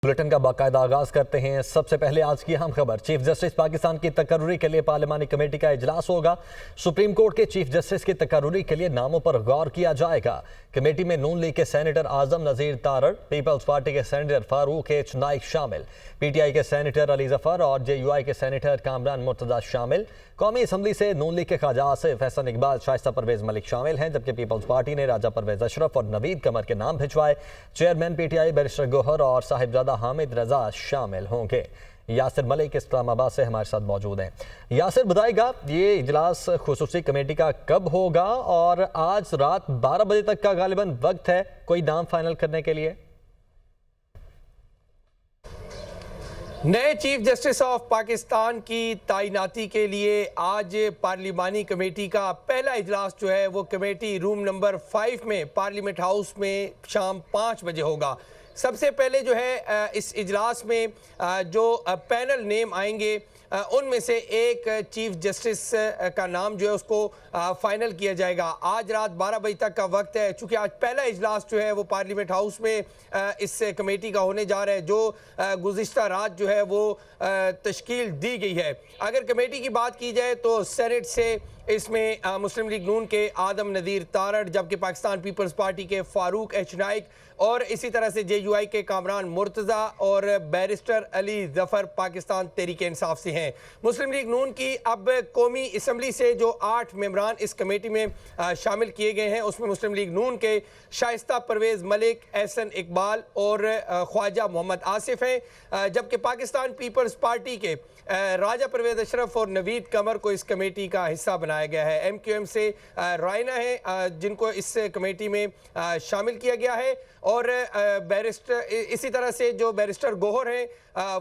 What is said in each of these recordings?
Bulletin का बाकायदा आगाज करते हैं। सबसे पहले आज की अहम खबर, चीफ जस्टिस पाकिस्तान की तकर्रुरी के लिए पार्लिमानी कमेटी का इजलास होगा। सुप्रीम कोर्ट के चीफ जस्टिस की तकर्रुरी के लिए नामों पर गौर किया जाएगा। कमेटी में नून लीग के सेनेटर आजम नजीर तारड़, पीपल्स पार्टी के सेनेटर फारूक एच नाइक शामिल, पीटीआई के सेनेटर अली जफर और जेयूआई के सेनेटर कामरान मुर्तजा शामिल। कौमी असम्बली से नून लीग के ख्वाजा आसिफ, हसन इकबाल, शाइस्ता परवेज मलिक शामिल हैं, जबकि पीपल्स पार्टी ने राजा परवेज अशरफ और नवीद कमर के नाम भिजवाए। चेयरमैन पीटीआई बैरिस्टर गौहर और साहिबजादा हामिद रजा शामिल होंगे। यासिर मलिक इस्लामाबाद से हमारे साथ मौजूद हैं। यासिर, बताएगा ये इजलास खुसूसी कमेटी का कब होगा और आज रात 12 बजे तक का गालिबन वक्त है कोई नाम फाइनल करने के लिए? नए चीफ जस्टिस ऑफ पाकिस्तान की तैनाती के लिए आज पार्लिमानी कमेटी का पहला इजलास जो है वो कमेटी रूम नंबर 5 में पार्लियामेंट हाउस में शाम 5 बजे होगा। सबसे पहले जो है इस इजलास में जो पैनल नेम आएंगे उनमें से एक चीफ जस्टिस का नाम जो है उसको फाइनल किया जाएगा। आज रात 12 बजे तक का वक्त है। चूंकि आज पहला इजलास जो है वो पार्लियामेंट हाउस में इस कमेटी का होने जा रहा है, जो गुज़िश्ता रात जो है वो तश्कील दी गई है। अगर कमेटी की बात की जाए तो सेनेट से इसमें मुस्लिम लीग नून के आदम नज़ीर तारड़, जबकि पाकिस्तान पीपल्स पार्टी के फारूक एच नाइक और इसी तरह से जेयूआई के कामरान मुर्तज़ा और बैरिस्टर अली जफर पाकिस्तान तहरीक इंसाफ से हैं। मुस्लिम लीग नून की अब कौमी असम्बली से जो 8 मेंबरान इस कमेटी में शामिल किए गए हैं उसमें मुस्लिम लीग नून के शाइस्ता परवेज मलिक, एहसन इकबाल और ख्वाजा मोहम्मद आसिफ हैं, जबकि पाकिस्तान पीपल्स पार्टी के राजा परवेज अशरफ और नवीद कमर को इस कमेटी का हिस्सा बनाया गया है। एमक्यूएम से रायना है जिनको इस कमेटी में शामिल किया गया है और बैरिस्टर इसी तरह से जो बैरिस्टर गौहर हैं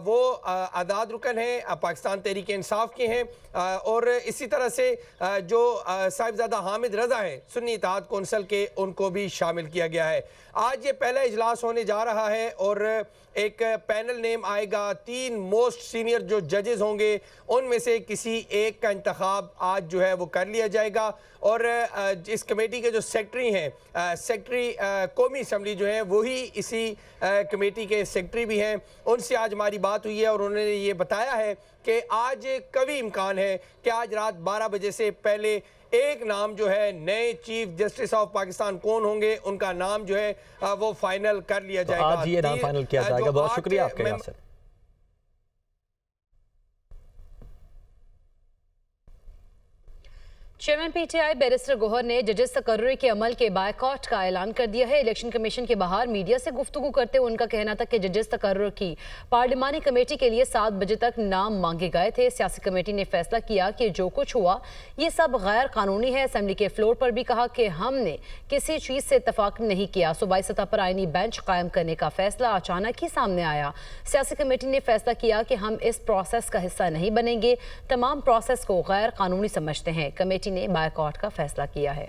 वो आज़ाद रुकन हैं, पाकिस्तान तहरीक इंसाफ के हैं और इसी तरह से जो साहिबजादा हामिद रजा हैं सुन्नी इत्तेहाद कौंसिल के, उनको भी शामिल किया गया है। आज ये पहला इजलास होने जा रहा है और एक पैनल नेम आएगा। 3 मोस्ट सीनियर जो जजेस होंगे उनमें से किसी एक का इंतखाब आज जो है वो कर लिया जाएगा और इस कमेटी के जो सेक्रेटरी हैं, सेक्रेटरी कौमी असम्बली जो है वही इसी कमेटी के सेक्रेटरी भी हैं। उनसे आज हमारी बात हुई है और उन्होंने ये बताया है कि आज कभी इम्कान है कि आज रात 12 बजे से पहले एक नाम जो है नए चीफ जस्टिस ऑफ पाकिस्तान कौन होंगे उनका नाम जो है वो फाइनल कर लिया जाएगा। आज ये नाम फाइनल किया जाएगा। बहुत शुक्रिया आपका Yasir. Chairman PTI barrister Gohar ने जजेस तकर्रुरी के अमल के बायकॉट का ऐलान कर दिया है। इलेक्शन कमीशन के बाहर मीडिया से गुफ्तगू करते हुए उनका कहना था कि जजेस तकर्रुर की पार्लिमानी कमेटी के लिए 7 बजे तक नाम मांगे गए थे। सियासी कमेटी ने फैसला किया कि जो कुछ हुआ ये सब गैर कानूनी है। असेंबली के फ्लोर पर भी कहा कि हमने किसी चीज़ से इतफाक नहीं किया। सूबाई सतह पर आईनी बेंच कायम करने का फैसला अचानक ही सामने आया। सियासी कमेटी ने फैसला किया कि हम इस प्रोसेस का हिस्सा नहीं बनेंगे, तमाम प्रोसेस को गैर कानूनी समझते हैं। कमेटी ने बायकॉट का फैसला किया है।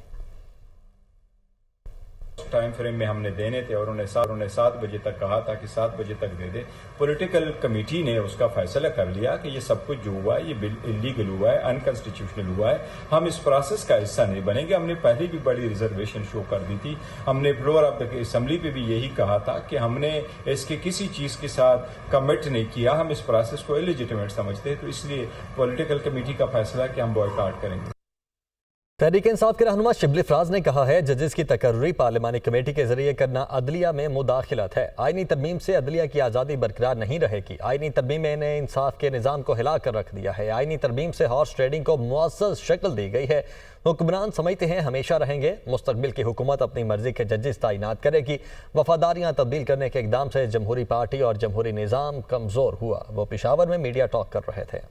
टाइम फ्रेम में हमने देने थे और उन्हें 7 बजे तक कहा था कि 7 बजे तक दे दे। पॉलिटिकल कमेटी ने उसका फैसला कर लिया कि ये सब कुछ जो हुआ है ये इलीगल हुआ है, अनकॉन्स्टिट्यूशनल हुआ है, हम इस प्रोसेस का हिस्सा नहीं बनेंगे। हमने पहले भी बड़ी रिजर्वेशन शो कर दी थी। हमने फ्लोर ऑफ द असेंबली पे भी यही कहा था कि हमने इसके किसी चीज के साथ कमिट नहीं किया, हम इस प्रोसेस को इलिजिटिमेट समझते हैं। तो इसलिए पॉलिटिकल कमेटी का फैसला कि हम बॉयकॉट करेंगे। तहरीक इंसाफ के रहनुमा शिबली फराज ने कहा है जजेस की तकर्रुरी पार्लिमानी कमेटी के जरिए करना अदलिया में मुदाखिलत है। आईनी तरमीम से अदलिया की आज़ादी बरकरार नहीं रहेगी। आईनी तरमीम ने इंसाफ के निज़ाम को हिला कर रख दिया है। आईनी तरमीम से हॉर्स ट्रेडिंग को मुअस्सस शक्ल दी गई है। हुक्मरान समझते हैं हमेशा रहेंगे। मुस्तकबिल की हुकूमत अपनी मर्जी के जजेस तैनात करेगी। वफादारियाँ तब्दील करने के इकदाम से जमहूरी पार्टी और जमहूरी निज़ाम कमज़ोर हुआ। वो पेशावर में मीडिया टॉक कर रहे थे।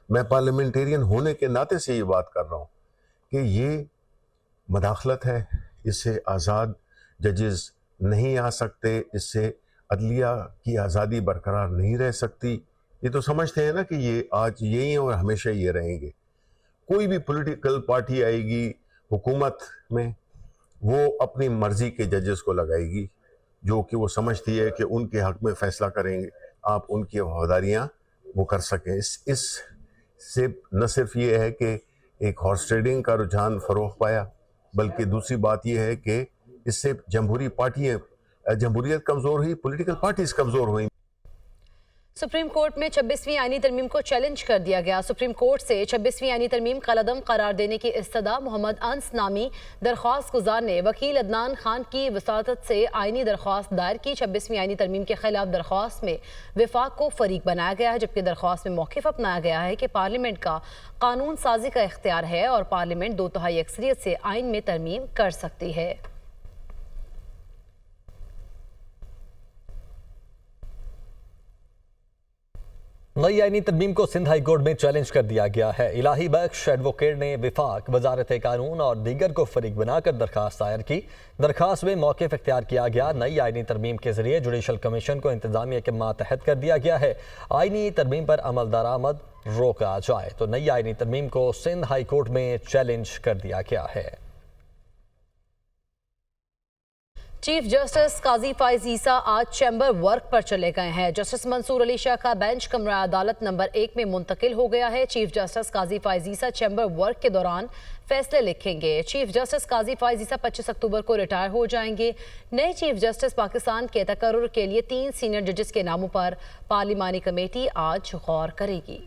मैं पार्लियामेंटेरियन होने के नाते से ये बात कर रहा हूँ कि ये मदाखलत है, इससे आज़ाद जजेस नहीं आ सकते, इससे अदलिया की आज़ादी बरकरार नहीं रह सकती। ये तो समझते हैं ना कि ये आज यही हैं और हमेशा ये रहेंगे। कोई भी पॉलिटिकल पार्टी आएगी हुकूमत में, वो अपनी मर्ज़ी के जजेस को लगाएगी जो कि वो समझती है कि उनके हक़ में फ़ैसला करेंगे, आप उनकी वफादारियाँ वो कर सकें। इस से न सिर्फ ये है कि एक हॉर्स ट्रेडिंग का रुझान फ़रोग़ पाया, बल्कि दूसरी बात यह है कि इससे जमहूरी पार्टियाँ जमहूरियत कमज़ोर हुई, पॉलिटिकल पार्टीज कमज़ोर हुई। सुप्रीम कोर्ट में 26वीं आईनी तरमीम को चैलेंज कर दिया गया। सुप्रीम कोर्ट से 26वीं आईनी तरमीम कलअदम करार देने की इस्तदा मोहम्मद अंस नामी दरख्वास्त गुजार ने वकील अदनान खान की वसातत से आईनी दरख्वास्त दायर की। 26वीं आईनी तरमीम के खिलाफ दरख्वास्त में विफाक को फरीक बनाया गया है, जबकि दरख्वास्त में मौक़िफ़ अपनाया गया है कि पार्लियामेंट का कानून साजी का इख्तियार है और पार्लियामेंट 2/3 अक्सरियत से आइन में तरमीम कर सकती है। नई आईनी तरमीम को सिंध हाई कोर्ट में चैलेंज कर दिया गया है। इलाही बख्श एडवोकेट ने विफाक, वजारत कानून और दीगर को फरीक बनाकर दरखास्त दायर की। दरखास्त में मौक़िफ़ इख्तियार किया गया। नई आईनी तरमीम के जरिए जुडिशल कमीशन को इंतजामिया के मातहत कर दिया गया है। आईनी तरमीम पर अमल दरामद रोका जाए तो नई आईनी तरमीम को सिंध हाई कोर्ट में चैलेंज कर दिया गया है। चीफ जस्टिस काजी फाइज ईसा आज चैम्बर वर्क पर चले गए हैं। जस्टिस मंसूर अली शाह का बेंच कमरा अदालत नंबर 1 में मुंतकिल हो गया है। चीफ जस्टिस काजी फाइज ईसा चैम्बर वर्क के दौरान फैसले लिखेंगे। चीफ जस्टिस काजी फाइज ईसा 25 अक्टूबर को रिटायर हो जाएंगे। नए चीफ जस्टिस पाकिस्तान के तकर्रुर के लिए 3 सीनियर जजेस के नामों पर पार्लिमानी कमेटी आज गौर करेगी।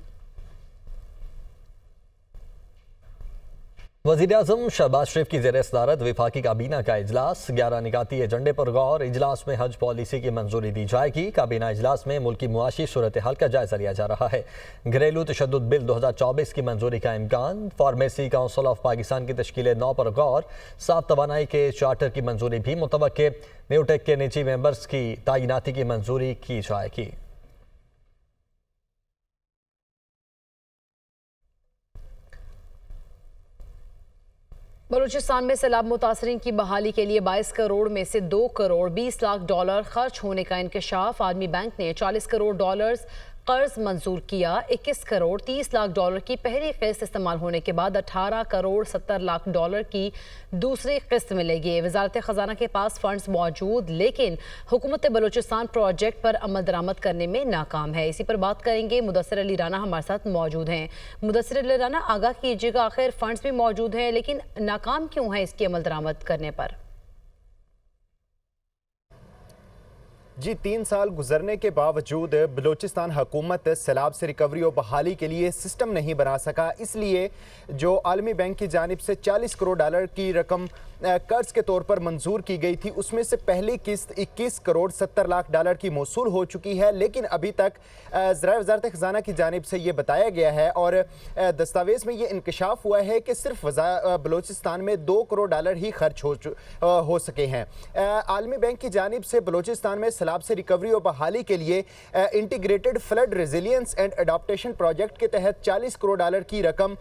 वज़ीर-ए-आज़म शहबाज शरीफ की ज़ेर सदारत वफाकी काबीना का इजलास। 11 निकाती एजेंडे पर गौर। इजलास में हज पॉलिसी की मंजूरी दी जाएगी। काबीना इजलास में मुल्क की मुआशी सूरत हाल का जायजा लिया जा रहा है। घरेलू तशद्दुद बिल 2024 की मंजूरी का इम्कान। फार्मेसी काउंसिल ऑफ पाकिस्तान की तश्कील 9 पर गौर। साफ तवानाई के चार्टर की मंजूरी भी मुतवक्के। न्यूटेक के निजी मेंबर्स की तैनाती की मंजूरी की जाएगी। बलूचिस्तान में सैलाब मुतासरीन की बहाली के लिए 22 करोड़ में से 2 करोड़ 20 लाख डॉलर खर्च होने का इंकशाफ। आलमी बैंक ने 40 करोड़ डॉलर्स कर्ज मंजूर किया। 21 करोड़ 30 लाख डॉलर की पहली किस्त इस्तेमाल होने के बाद 18 करोड़ 70 लाख डॉलर की दूसरी किस्त मिलेगी। वजारत खजाना के पास फंड्स मौजूद, लेकिन हुकूमत बलूचिस्तान प्रोजेक्ट पर अमल दरामद करने में नाकाम है। इसी पर बात करेंगे। मुदस्सिर अली राना हमारे साथ मौजूद हैं। मुदस्सिर अली राना, आगाह कीजिएगा, आखिर फंड्स भी मौजूद हैं लेकिन नाकाम क्यों है इसकी अमल दरामद करने पर? जी, 3 साल गुजरने के बावजूद बलूचिस्तान हुकूमत सैलाब से रिकवरी और बहाली के लिए सिस्टम नहीं बना सका। इसलिए जो आलमी बैंक की जानिब से 40 करोड़ डॉलर की रकम कर्ज के तौर पर मंजूर की गई थी, उसमें से पहली किस्त 21 करोड़ 70 लाख डॉलर की मौसूल हो चुकी है। लेकिन अभी तक ज़राए वज़ारत ख़ज़ाना की जानिब से ये बताया गया है और दस्तावेज़ में ये इंकशाफ हुआ है कि सिर्फ बलूचिस्तान में 2 करोड़ डॉलर ही खर्च हो सके हैं। आलमी बैंक की जानिब से बलूचिस्तान में सैलाब से रिकवरी और बहाली के लिए integrated flood resilience and adaptation project के तहत 40 करोड़ डॉलर की रकम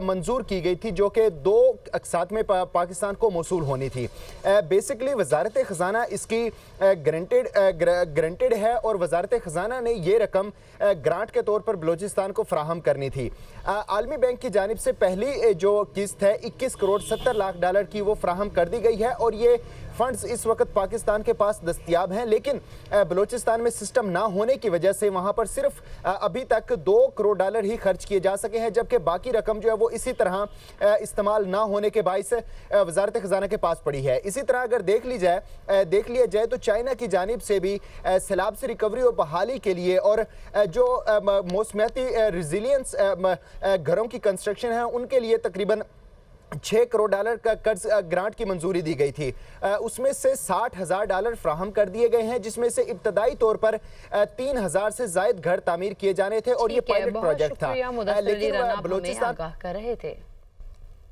मंजूर की गई थी, जो कि 2 अक़सात में पाकिस्तान को मौसूल होनी थी। बेसिकली वजारत खजाना इसकी ग्रांटेड है और वजारत खजाना ने ये रकम ग्रांट के तौर पर बलूचिस्तान को फराहम करनी थी। आलमी बैंक की जानिब से पहली जो किस्त है 21 करोड़ 70 लाख डॉलर की, वो फराहम कर दी गई है और ये फंड्स इस वक्त पाकिस्तान के पास दस्तयाब हैं। लेकिन बलूचिस्तान में सिस्टम ना होने की वजह से वहाँ पर सिर्फ अभी तक 2 करोड़ डॉलर ही खर्च किए जा सके हैं, जबकि बाकी रकम जो है वो इसी तरह इस्तेमाल ना होने के बाइस वजारत खजाना के पास पड़ी है। इसी तरह अगर देख लिया जाए तो चाइना की जानिब से भी सैलाब से रिकवरी और बहाली के लिए और जो मौसमियाती रेजिलियंस घरों की कंस्ट्रक्शन है उनके लिए तकरीबन 6 करोड़ डॉलर का कर्ज ग्रांट की मंजूरी दी गई थी। उसमें से 60,000 डॉलर फ्राहम कर दिए गए हैं, जिसमें से इब्तदाई तौर पर 3,000 से जायद घर तामीर किए जाने थे और ये पायलट प्रोजेक्ट था। लेकिन बलूचिस्तान कर रहे थे।